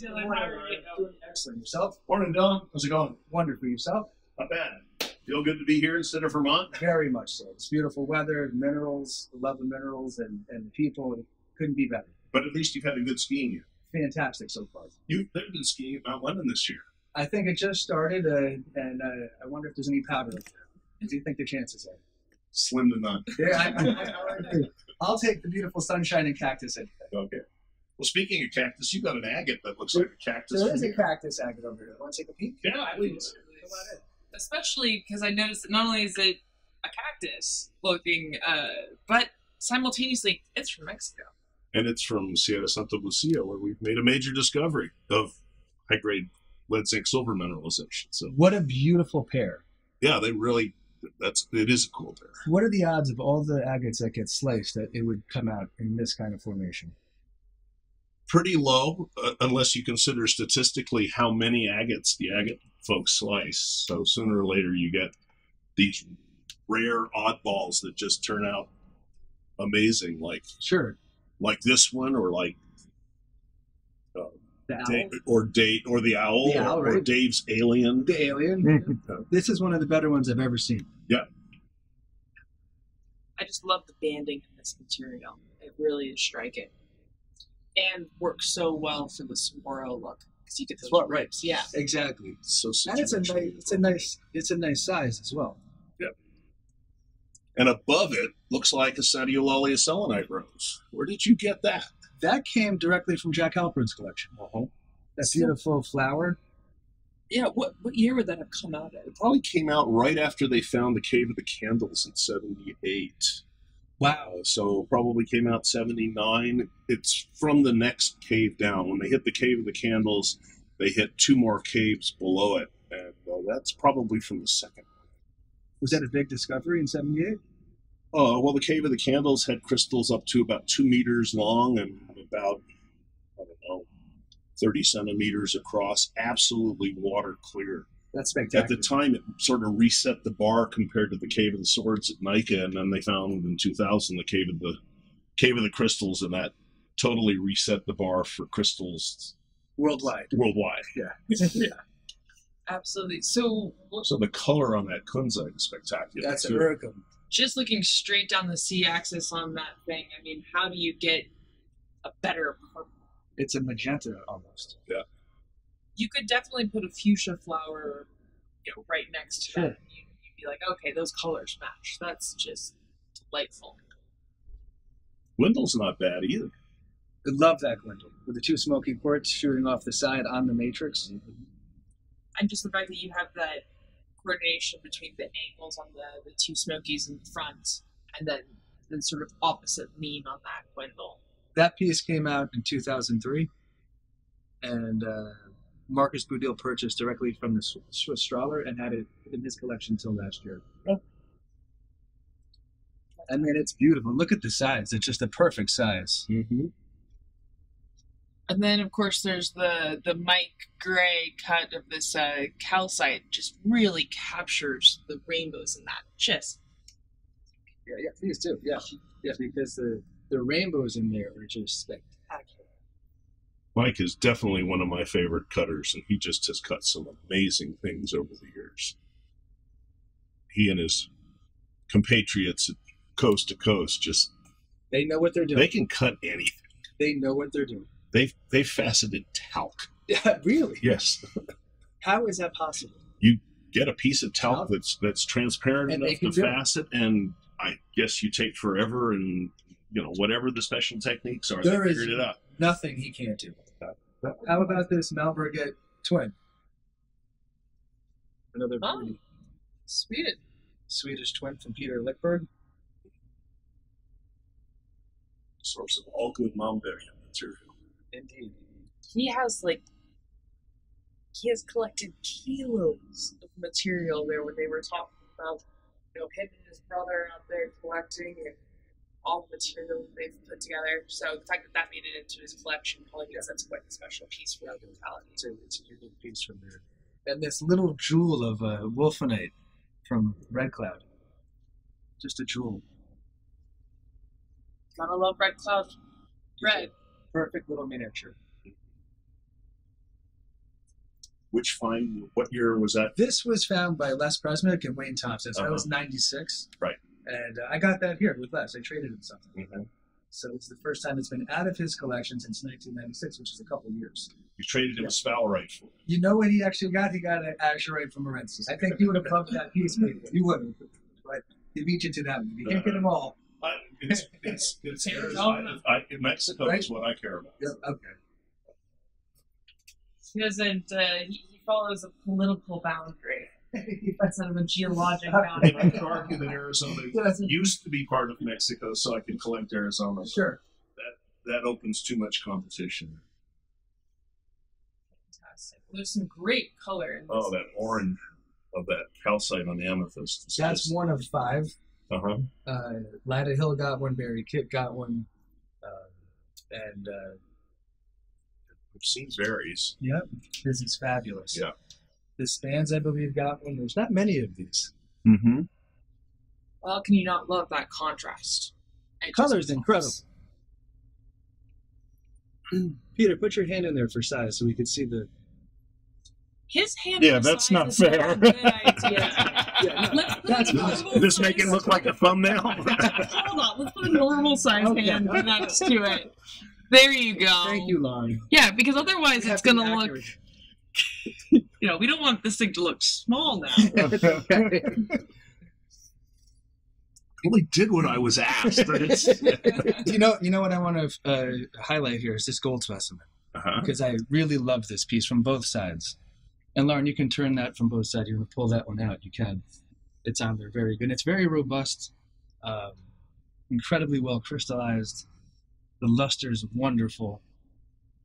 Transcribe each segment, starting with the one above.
morning, Dylan. How are you? Doing excellent. Yourself? Morning, Dylan. How's it going? Wonderful. Yourself? Not bad. Feel good to be here instead of Vermont? Very much so. It's beautiful weather, minerals, the love of minerals, and the people. It couldn't be better. But at least you've had a good skiing year. Fantastic so far. You've been skiing at Mount Lemmon this year. I think it just started, and I wonder if there's any powder up there. What do you think the chances are? Slim to none. Yeah, I agree. I'll take the beautiful sunshine and cactus anything. Okay. Well, speaking of cactus, you got an agate that looks like a cactus. There is a cactus agate over here. Want to take a peek? Yeah, please. Come on in. Especially because I noticed that not only is it a cactus looking, but simultaneously it's from Mexico. And it's from Sierra Santa Lucia, where we've made a major discovery of high-grade lead zinc silver mineralization. So, What a beautiful pair. yeah, it is a cool pair. What are the odds of all the agates that get sliced that it would come out in this kind of formation? Pretty low, unless you consider statistically how many agates the agate folks slice. So sooner or later you get these rare oddballs that just turn out amazing, like Sure. this one, or like The owl? the owl, The owl, or right? Dave's alien. The alien. This is one of the better ones I've ever seen. Yeah, I just love the banding in this material. It really is striking. And works so well for the swirl look. Because you get those Swirl, right. rips. Yeah. Exactly. so And it's a nice, it's a nice size as well. And above it looks like a Sadiolalia selenite rose. Where did you get that? That came directly from Jack Halpern's collection. That beautiful flower. Yeah, what year would that have come out It in? probably came out right after they found the Cave of the Candles in 78. Wow. So probably came out 79. It's from the next cave down. When they hit the Cave of the Candles, they hit two more caves below it. And that's probably from the second. Was that a big discovery in 78? Well, the Cave of the Candles had crystals up to about 2 meters long and about, 30 centimeters across, absolutely water clear. That's At spectacular. the time, it sort of reset the bar compared to the Cave of the Swords at Nika, and then they found in 2000 the Cave of the Crystals, and that totally reset the bar for crystals Worldwide. worldwide. Yeah. Absolutely. So, So the color on that kunzite is spectacular. That's too. Uricum. just looking straight down the C-axis on that thing, I mean, how do you get a better purple? It's a magenta almost. You could definitely put a fuchsia flower, right next to Sure. that. And you'd be like, okay, those colors match. That's just delightful. Wendell's not bad either. I love that Gwendol. With the two smoky quartz shooting off the side on the matrix. And just the fact that you have that coordination between the angles on the two smokies in the front, and then the sort of opposite lean on that Gwendol. That piece came out in 2003, and Marcus Boudil purchased directly from the Swiss Strahler and had it in his collection until last year. Oh. I mean, it's beautiful. Look at the size. It's just a perfect size. Mm-hmm. And then, of course, there's the Mike Gray cut of this calcite. Just really captures the rainbows in that. Just Yeah, please do. Yeah, because the rainbows in there are just spectacular. Mike is definitely one of my favorite cutters, and he just has cut some amazing things over the years. He and his compatriots at Coast to Coast They know what they're doing. they can cut anything. They know what they're doing. They've faceted talc. Yeah, really? Yes. How is that possible? You get a piece of talc that's transparent And they enough can to do it. facet, and I guess you take forever, and whatever the special techniques are, There they is- figured it out. Nothing he can't do. How about this Malberget twin? Another Oh. beauty. sweet. Swedish twin from Peter Lickberg. Source of all good Malmbergian material. Indeed. He has collected kilos of material there when they were talking about him and his brother out there collecting and all the material they've put together. So the fact that made it into his collection probably means that's quite a special piece for that locality. It's a unique piece from there. And this little jewel of wolfenite from Red Cloud. Just a jewel. Gotta love Red Cloud Red. Perfect little miniature. Which find? What year was that? This was found by Les Presmick and Wayne Thompson. So that Uh-huh. was 96. Right. And I got that here with Les. I traded him something. Mm-hmm. So it's the first time it's been out of his collection since 1996, which is a couple years. You traded him a Spalrite for it. You know what he actually got? He got an Asterite from Morensis. I think he would have bumped that piece. You would have. But he beat you to that one. You can't get them all. It's Arizona. In Mexico is what I care about. Yep. Okay. He doesn't. He follows a political boundary instead of a geologic I boundary. could argue that Arizona used to be part of Mexico, so I can collect Arizona. Sure. That opens too much competition. Fantastic. There's some great color in this. Oh, that orange of that calcite on the amethyst. That's one of 5. Uh-huh. Latta Hill got one. Barry Kit got one. And We've seen berries. yep, this is fabulous. Yeah. The Spans, I believe, got one. There's not many of these. Mm-hmm. Well, can you not love that contrast? Color's incredible. Peter, put your hand in there for size so we can see the. His hand. Yeah, for that's size not is not fair. a good idea. Yeah, no, Let's put that's a normal Does this size- make it look like a thumbnail? Hold on, let's put a normal size Okay. hand next to it. There you go. Thank you, Lauren. Yeah, because otherwise You it's have to be gonna look. accurate. We don't want this thing to look small now. Only did what I was asked. But it's, You know what I want to highlight here is this gold specimen, uh-huh. because I really love this piece from both sides. And Lauren, you can turn that from both sides. You want to pull that one out, you can. It's on there, very good. It's very robust, incredibly well crystallized. The luster is wonderful,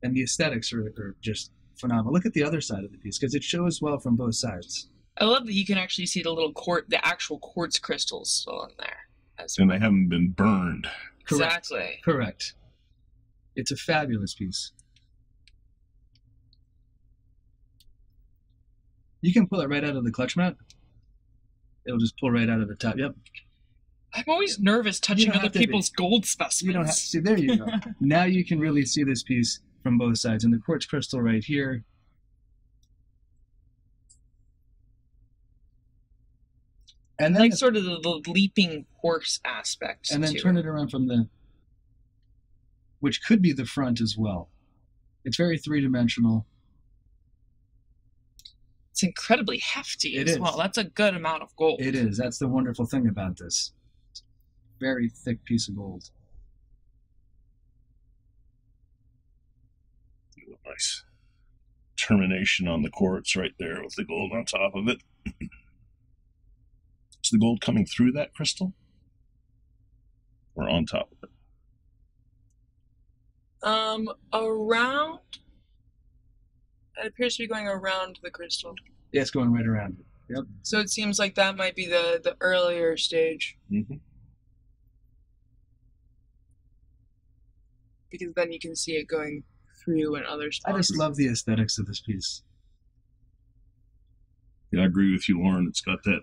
and the aesthetics are just phenomenal. Look at the other side of the piece, because it shows well from both sides. I love that you can actually see the actual quartz crystals still in there. And they haven't been burned. Correct. Exactly. Correct. It's a fabulous piece. You can pull it right out of the clutch mat. It'll just pull right out of the top. Yep. I'm always nervous touching don't other have to be. people's gold specimens. You don't have to see. There you go. Now you can really see this piece from both sides. And the quartz crystal right here. And then, like sort of the leaping horse aspect. and then to turn it. it around from the, which could be the front as well. It's very three-dimensional. It's incredibly hefty It as is. well. That's a good amount of gold. It is. That's the wonderful thing about this. It's a very thick piece of gold. Nice termination on the quartz right there with the gold on top of it. Is the gold coming through that crystal? Or on top of it? Around. It appears to be going around the crystal. Yeah, it's going right around it. Yep. So it seems like that might be the earlier stage. Mm-hmm. Because then you can see it going through in other spots. I just love the aesthetics of this piece. Yeah, I agree with you, Lauren. It's got that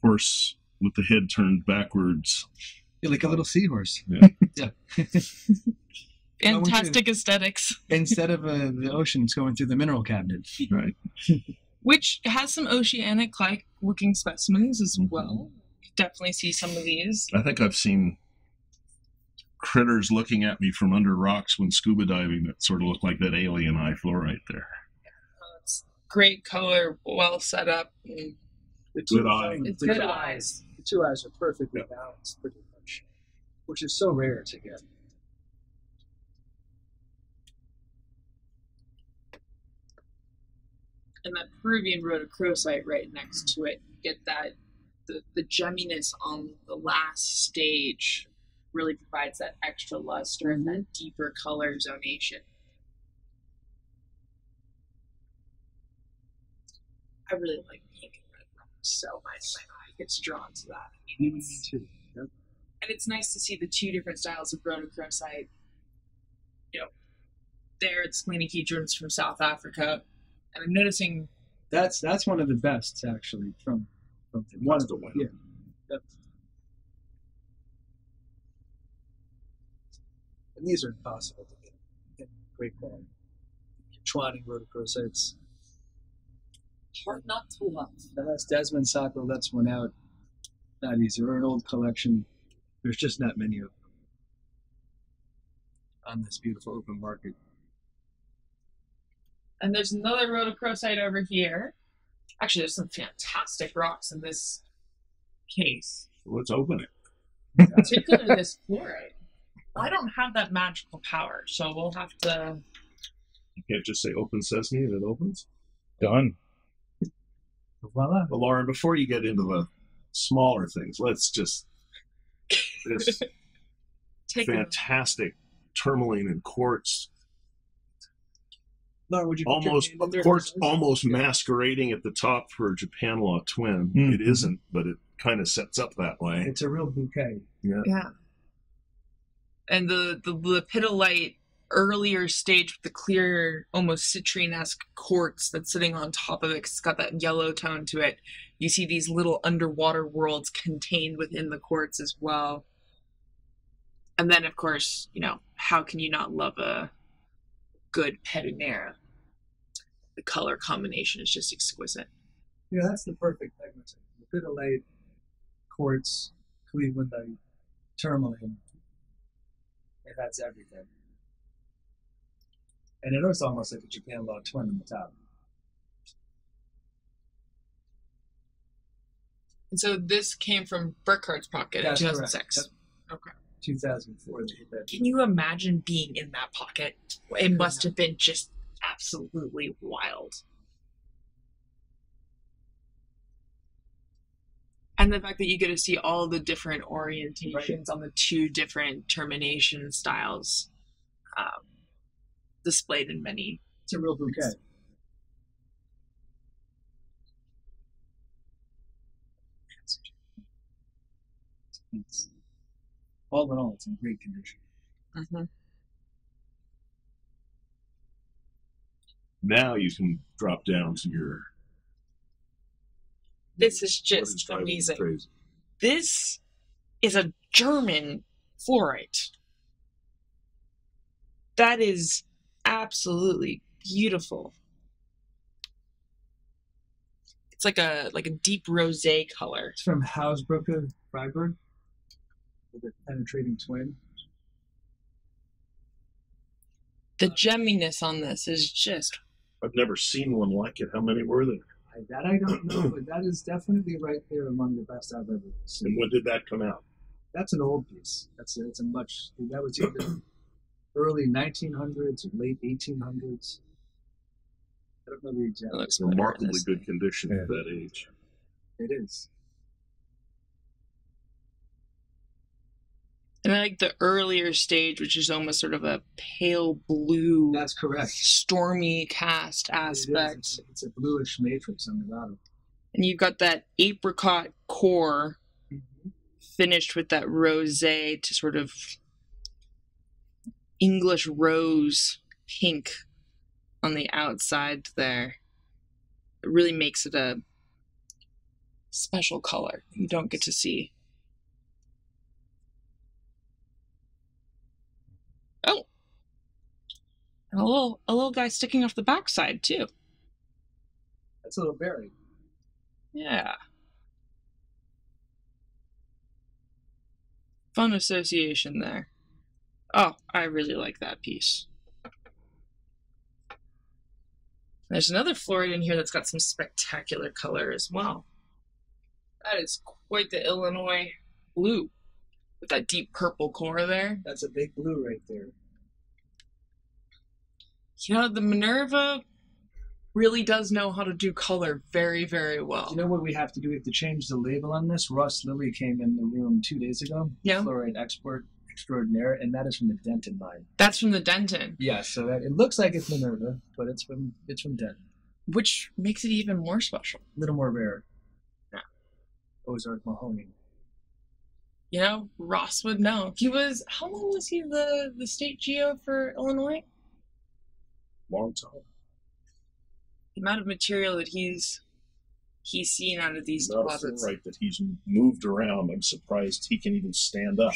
horse with the head turned backwards. You're like a little seahorse. Yeah. Yeah. Fantastic aesthetics. Instead of the ocean, it's going through the mineral cabinet. Right. Which has some oceanic-like looking specimens as Mhm. well. You definitely see some of these. I think I've seen critters looking at me from under rocks when scuba diving that sort of look like that alien eye fluorite there. It's great color, well set up. And The Good eye. it's the good two eyes. The two eyes are perfectly balanced, pretty much, which is so rare to get. And that Peruvian rhodochrosite right next to it, you get that the gemminess on the last stage really provides that extra luster and that deeper color zonation. I really like pink and red so much. My eye gets drawn to that. I mean, it's, too. Yep. and it's nice to see the two different styles of rhodochrosite. There it's Splenichedrons from South Africa, and I'm noticing That's one of the best actually from one of the winner. yeah. Yep. And these are impossible to get in great quality. Schwanning rhodochrosites. hard not to love. Unless Desmond Sacco lets one out, not easy. Or an old collection. There's just not many of them on this beautiful open market. And there's another rhodochrosite over here. Actually, there's some fantastic rocks in this case. Let's open it. Particularly this fluorite. I don't have that magical power, so we'll have to... You can't just say open sesame and it opens. Done. Voila. Well, Lauren, before you get into the smaller things, let's just... This fantastic tourmaline and quartz. Laura, would you Quartz almost masquerading at the top for a Japan Law twin. Mm. It isn't, but it kind of sets up that way. It's a real bouquet. Yeah. And the lepidolite earlier stage with the clear, almost citrine-esque quartz that's sitting on top of it, 'cause it's got that yellow tone to it. You see these little underwater worlds contained within the quartz as well. And then, of course, you know, how can you not love a good pedunera? The color combination is just exquisite. Yeah, that's the perfect pegmatite. Lepidolite, quartz, clevelandite, tourmaline. It has everything. And it looks almost like a Japan Law twin on the top. And so this came from Burkhardt's pocket in That's 2006. correct. Okay. 2004, they hit that. Can you imagine being in that pocket? It must have been just absolutely wild. And the fact that you get to see all the different orientations on the two different termination styles displayed in many. It's a real bouquet. All in all, it's in great condition. Mm-hmm. Now you can drop down to your... This is what is just driving you amazing. crazy. This is a German fluorite. That is absolutely beautiful. It's like a deep rosé color. It's from Hausbrücke, Freiburg, with a penetrating twin. The gemminess on this is just... I've never seen one like it. How many were there? That I don't know, but that is definitely right there among the best I've ever seen. And when did that come out? That's an old piece. It's a much... That was either early 1900s or late 1800s. I don't know the exact... It looks Remarkably good condition at that age. It is. And I like the earlier stage, which is almost sort of a pale blue, That's correct. stormy cast aspect. It's a bluish matrix on the bottom. And you've got that apricot core finished with that rosé to sort of English rose pink on the outside there. It really makes it a special color you don't get to see. Oh, and a little guy sticking off the backside too. That's a little berry. Yeah. Fun association there. Oh, I really like that piece. There's another fluorite in here that's got some spectacular color as well. That is quite the Illinois blue with that deep purple core there. That's a big blue right there. You know, the Minerva really does know how to do color very, very well. You know what we have to do? We have to change the label on this. Russ Lilly came in the room 2 days ago. Yeah. Fluorite export extraordinaire, and that is from the Denton mine. That's from the Denton. Yeah, so that, it looks like it's Minerva, but it's from Denton. Which makes it even more special. A little more rare. Yeah. Ozark Mahoney. You know, Ross would know. How long was he the state geo for Illinois? Long time. The amount of material that he's seen out of these Not a deposits. fluorite that he's moved around. I'm surprised he can even stand up.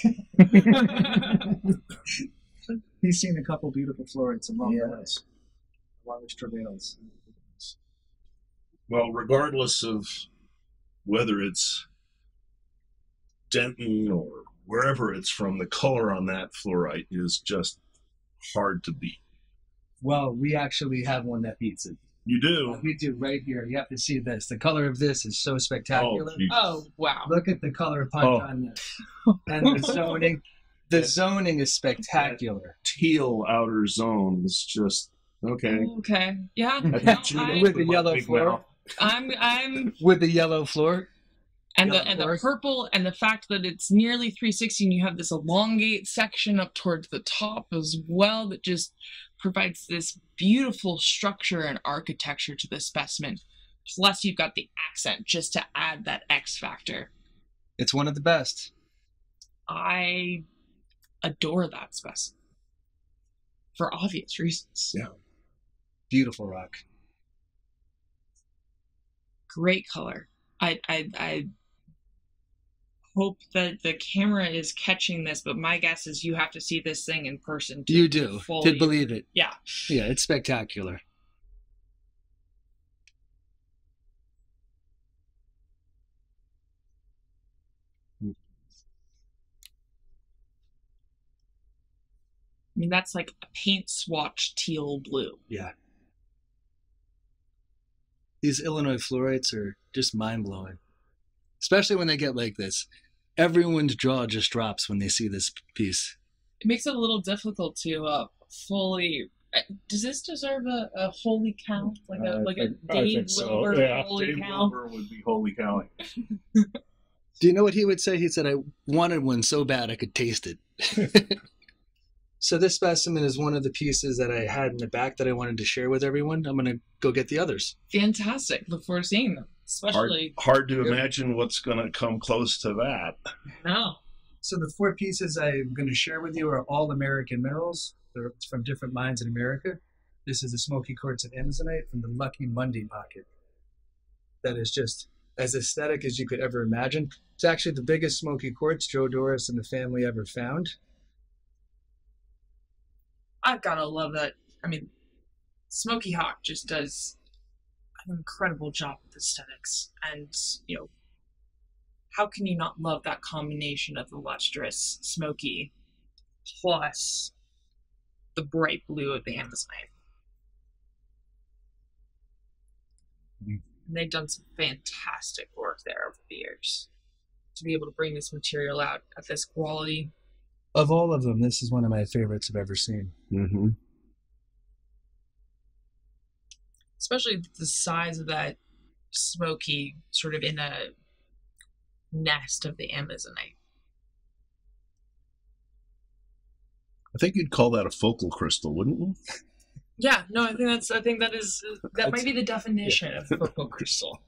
He's seen a couple beautiful fluorites along the way. Along the travails. Well, regardless of whether it's Denton or wherever it's from, the color on that fluorite is just hard to beat. Well, we actually have one that beats it. You do? We do right here. You have to see this. The color of this is so spectacular. Oh, wow. Look at the color punch on this. And the zoning. The zoning is spectacular. Teal outer zone is just, okay. Okay. Yeah. With the yellow floor. I'm with the yellow floor. And the purple, and the fact that it's nearly 360 and you have this elongate section up towards the top as well that just provides this beautiful structure and architecture to the specimen. Plus you've got the accent just to add that X factor. It's one of the best. I adore that specimen. For obvious reasons. Yeah. Beautiful rock. Great color. I hope that the camera is catching this, but my guess is you have to see this thing in person. You do. To believe it. Yeah. Yeah, it's spectacular. I mean, that's like a paint swatch teal blue. Yeah. These Illinois fluorites are just mind-blowing. Especially when they get like this. Everyone's jaw just drops when they see this piece. It makes it a little difficult to fully... Does this deserve a holy count? Like a Dave Wilbur holy count? Wilbur would be holy cowing. Do you know what he would say? He said, I wanted one so bad I could taste it. So this specimen is one of the pieces that I had in the back that I wanted to share with everyone. I'm going to go get the others. Fantastic. Look forward to seeing them. Especially hard to imagine what's going to come close to that. No. So the 4 pieces I'm going to share with you are all American minerals. They're from different mines in America. This is the smoky quartz of Amazonite from the Lucky Monday pocket. That is just as aesthetic as you could ever imagine. It's actually the biggest smoky quartz Joe Doris and the family ever found. I've got to love that. I mean, Smoky Hawk just does an incredible job with aesthetics. And, you know, how can you not love that combination of the lustrous smoky plus the bright blue of the Amazonite? And they've done some fantastic work there over the years to be able to bring this material out at this quality. Of all of them, this is one of my favorites I've ever seen. Mm-hmm. Especially the size of that smoky sort of in a nest of the Amazonite. I think you'd call that a focal crystal, wouldn't you? Yeah, no, I think that might be the definition of focal crystal.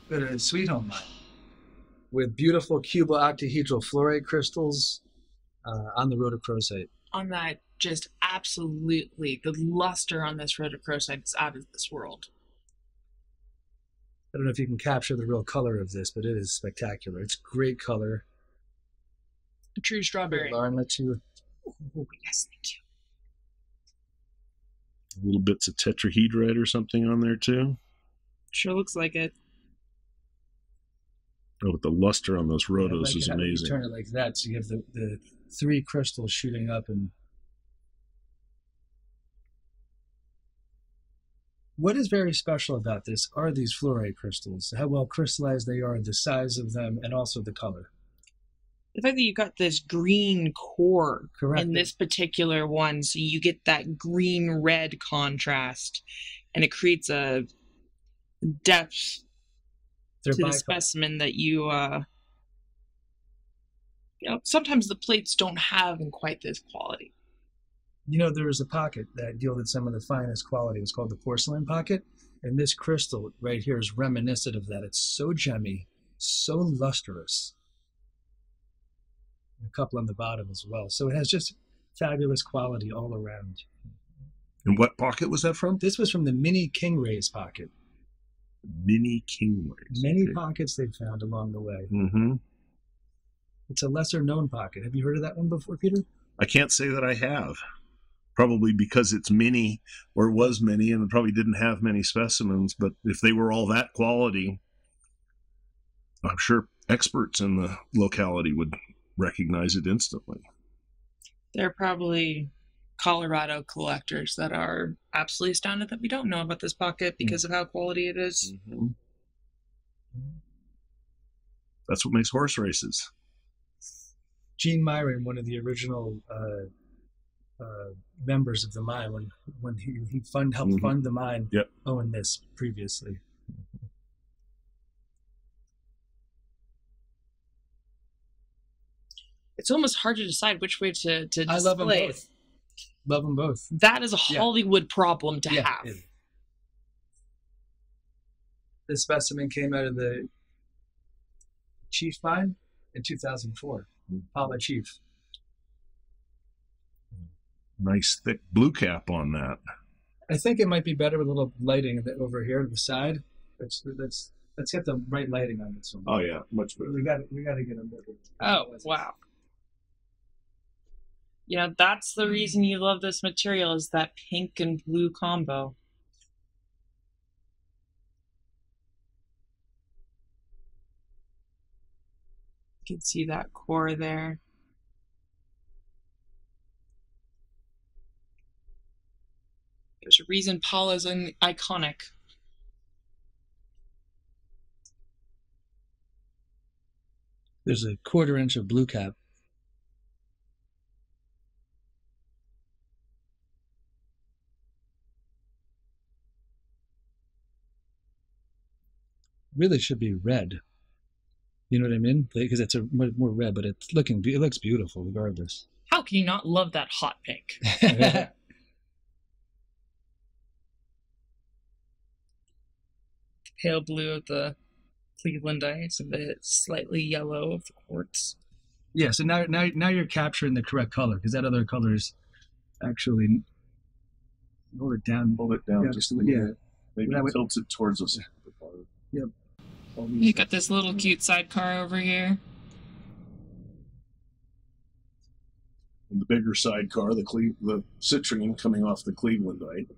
Go to Sweet Home Mine with beautiful cubo-octahedral fluorite crystals on the rhodochrosite. On that, just absolutely, the luster on this rhodochrosite is out of this world. I don't know if you can capture the real color of this, but it is spectacular. It's great color. A true strawberry. Lauren, let you. Oh, yes, thank you. Little bits of tetrahedrite or something on there too. Sure looks like it. Oh, but the luster on those rhodos is amazing. You turn it like that, so you have the 3 crystals shooting up. And what is very special about this are these fluorite crystals, how well crystallized they are, the size of them, and also the color. The fact that you've got this green core Correct. in this particular one, so you get that green-red contrast, and it creates a depth to the specimen that you know, sometimes the plates don't have in quite this quality. You know, there was a pocket that yielded some of the finest quality. It was called the porcelain pocket. And this crystal right here is reminiscent of that. It's so gemmy, so lustrous. A couple on the bottom as well. So it has just fabulous quality all around. And what pocket was that from? This was from the Mini Kingray's pocket. Mini Kingray's. Many pockets they've found along the way. Mm-hmm. It's a lesser known pocket. Have you heard of that one before, Peter? I can't say that I have. probably because it's mini, or it was mini, and it probably didn't have many specimens. But if they were all that quality, I'm sure experts in the locality would recognize it instantly. There are probably Colorado collectors that are absolutely astounded that we don't know about this pocket because of how quality it is. Mm-hmm. That's what makes horse races. Gene Myron, one of the original members of the mine, when he helped fund the mine, owned this previously. It's almost hard to decide which way to display. I love them both. Love them both. That is a Hollywood problem to have. This specimen came out of the Chief mine in 2004. Pala Chief. Nice thick blue cap on that. I think it might be better with a little lighting over here to the side. Let's get the right lighting on this one. Oh yeah, much better. We got to get a little. Oh wow. Yeah, that's the reason you love this material, is that pink and blue combo. You can see that core there. There's a reason Paula's iconic. There's a 1/4 inch of blue cap. Really should be red. You know what I mean? Because it's a more red, but it looks beautiful regardless. How can you not love that hot pink? Pale blue of the Cleveland ice and the slightly yellow of the quartz. Yeah, so now you're capturing the correct color, because that other color is actually hold it down just a little bit. Maybe tilt it towards us. Yep. You got this little cute sidecar over here. And the bigger sidecar, the citrine coming off the Clevelandite,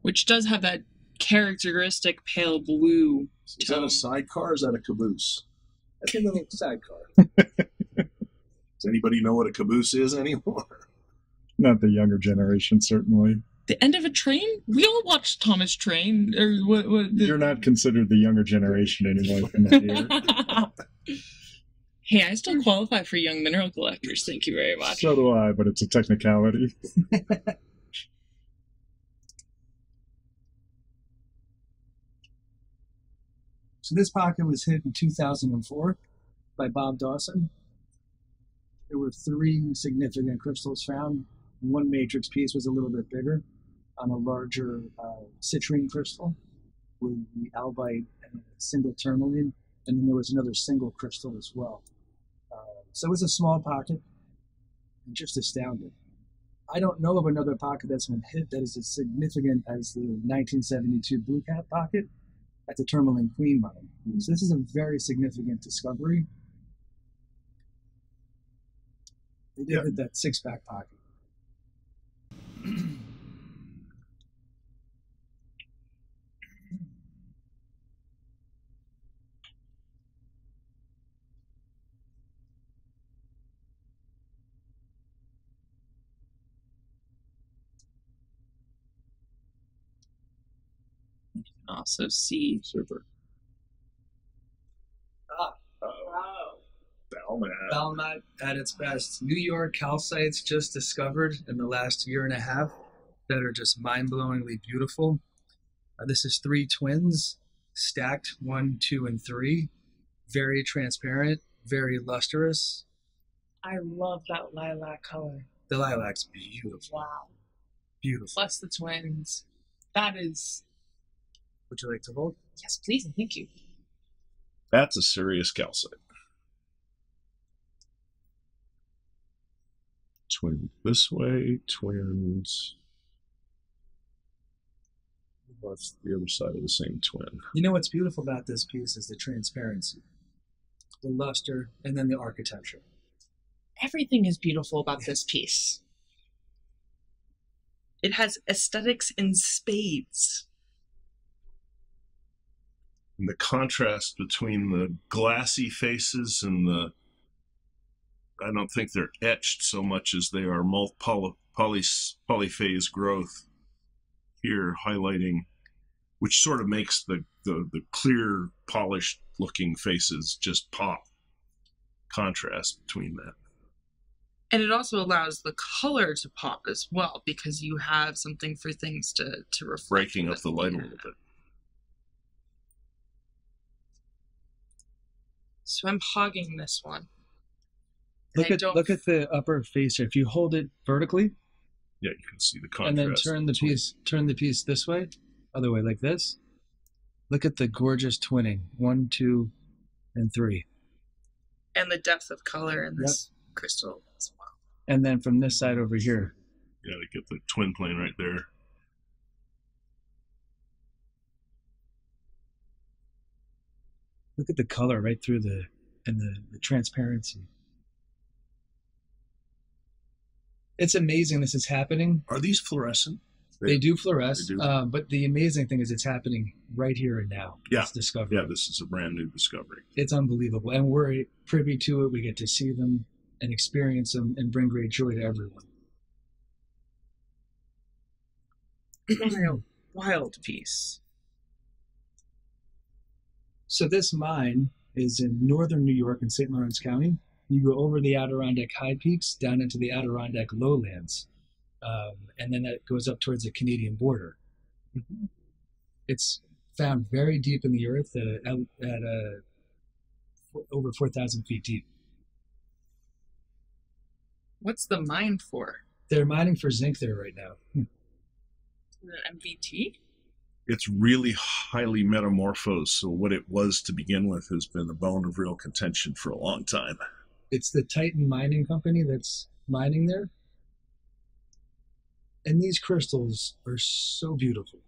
which does have that characteristic pale blue. Is that a sidecar or is that a caboose? That's a little sidecar. Does anybody know what a caboose is anymore? Not the younger generation, certainly. The end of a train? We all watched Thomas Train. Or You're not considered the younger generation anymore from that year. Hey, I still qualify for young mineral collectors. Thank you very much. So do I, but it's a technicality. So this pocket was hit in 2004 by Bob Dawson. There were 3 significant crystals found. One matrix piece was a little bit bigger on a larger citrine crystal with the albite and a single tourmaline, and then there was another single crystal as well. So it was a small pocket and just astounding. I don't know of another pocket that's been hit that is as significant as the 1972 Blue Cap pocket at the Tourmaline Queen mine. So this is a very significant discovery. They did hit that 6-pack pocket. You can also see Super. Valmet at its best. New York calcites just discovered in the last year and a half that are just mind-blowingly beautiful. This is 3 twins stacked, 1, 2, and 3. Very transparent, very lustrous. I love that lilac color. The lilac's beautiful. Wow. Beautiful. Plus the twins. That is... Would you like to hold? Yes, please, and thank you. That's a serious calcite. Twin this way, twins. What's the other side of the same twin? You know what's beautiful about this piece is the transparency, the luster, and then the architecture. Everything is beautiful about this piece. It has aesthetics in spades. And the contrast between the glassy faces and the, I don't think they're etched so much as they are polyphase growth here, highlighting, which sort of makes the clear, polished looking faces just pop. Contrast between that. And it also allows the color to pop as well, because you have something for things to reflect. Breaking up the light a little bit. So I'm hogging this one. Look at the upper face here. If you hold it vertically, yeah, you can see the contrast. And then turn the piece this way, other way like this. Look at the gorgeous twinning. 1, 2, and 3. And the depth of color in this crystal as well. And then from this side over here. Yeah, to get the twin plane right there. Look at the color right through the transparency. It's amazing this is happening. Are these fluorescent? They do fluoresce, They do. But the amazing thing is it's happening right here and now. Yeah. It's discovery. Yeah, this is a brand new discovery. It's unbelievable. And we're privy to it. We get to see them and experience them and bring great joy to everyone. Wild piece. So this mine is in northern New York in St. Lawrence County. You go over the Adirondack high peaks down into the Adirondack lowlands. And then that goes up towards the Canadian border. Mm-hmm. It's found very deep in the earth at over 4,000 feet deep. What's the mine for? They're mining for zinc there right now. MVT? It's really highly metamorphosed, so what it was to begin with has been a bone of real contention for a long time. It's the Titan Mining Company that's mining there. And these crystals are so beautiful.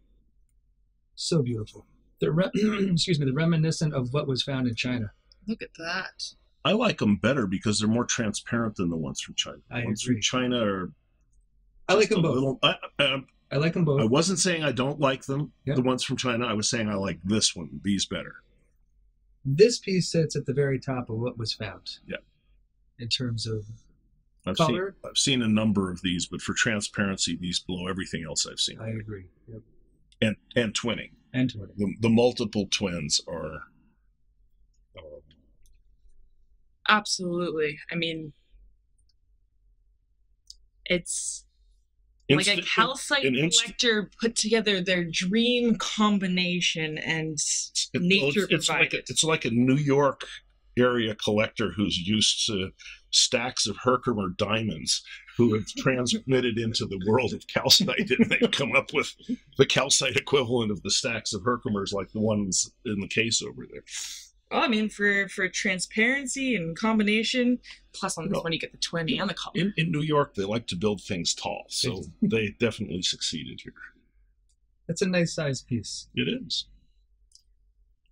So beautiful. They're they're reminiscent of what was found in China. Look at that. I like them better because they're more transparent than the ones from China. The ones from China are... I like them both. I like them both. I wasn't saying I don't like them, yep. The ones from China. I was saying I like this one, these better. This piece sits at the very top of what was found. Yeah. In terms of I've color. I've seen a number of these, but for transparency, these blow everything else I've seen. I agree. Yep. And twinning. And twinning. The multiple twins are... Absolutely. I mean, it's... like a calcite collector put together their dream combination and nature provided. It's like a New York area collector who's used to stacks of Herkimer diamonds who have transmitted into the world of calcite, and they've come up with the calcite equivalent of the stacks of Herkimers like the ones in the case over there. Well, I mean, for transparency and combination, plus on this one you get the twin and the color. In New York, they like to build things tall, so they definitely succeeded here. It's a nice size piece. It is.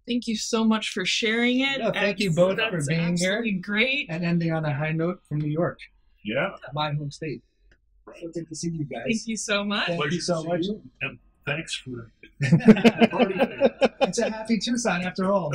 Thank you so much for sharing it. No, thank you both for being here. Great. And ending on a high note from New York. Yeah. My home state. So good to see you guys. Thank you so much. Thank you so much. And thanks for It's a happy Tucson after all.